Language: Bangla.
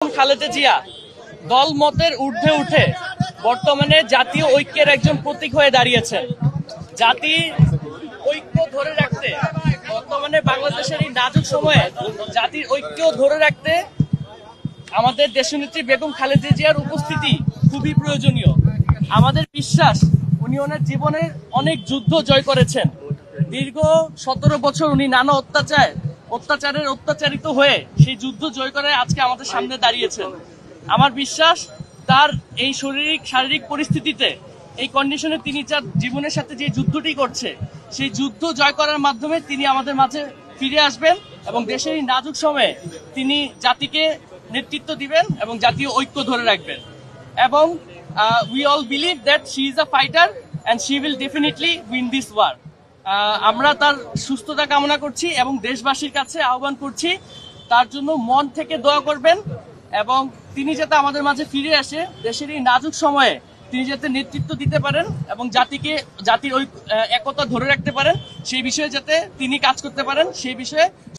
খালেদা জিয়া দল মতের ঊর্ধ্বে উঠে বর্তমানে জাতীয় ঐক্যের একজন প্রতীক হয়ে দাঁড়িয়েছেন। জাতির ঐক্য ধরে রাখতে বর্তমানে বাংলাদেশের এই নাজুক সময়ে জাতির ঐক্য ধরে রাখতে আমাদের দেশনেত্রী বেগম খালেদা জিয়ার উপস্থিতি খুবই প্রয়োজনীয়। আমাদের বিশ্বাস উনি ওনার জীবনের অনেক যুদ্ধ জয় করেছেন। দীর্ঘ 17 বছর উনি নানা অত্যাচারিত হয়ে সেই যুদ্ধ জয় করে আজকে আমাদের সামনে দাঁড়িয়েছেন। আমার বিশ্বাস তার এই শারীরিক পরিস্থিতিতে এই কন্ডিশনে তিনি যার জীবনের সাথে যে যুদ্ধটি করছে সেই যুদ্ধ জয় করার মাধ্যমে তিনি আমাদের মাঝে ফিরে আসবেন এবং দেশের এই নাজুক সময়ে তিনি জাতিকে নেতৃত্ব দিবেন এবং জাতীয় ঐক্য ধরে রাখবেন। এবং we all believe that she is a fighter and she will definitely win this war. আমরা তার সুস্থতা কামনা করছি এবং দেশবাসীর কাছে আহ্বান করছি তার জন্য মন থেকে দোয়া করবেন এবং তিনি যাতে আমাদের মাঝে ফিরে আসে দেশের এই নাজুক সময়ে তিনি যাতে নেতৃত্ব দিতে পারেন এবং জাতির একতা ধরে রাখতে পারেন সেই বিষয়ে যাতে তিনি কাজ করতে পারেন সেই বিষয়ে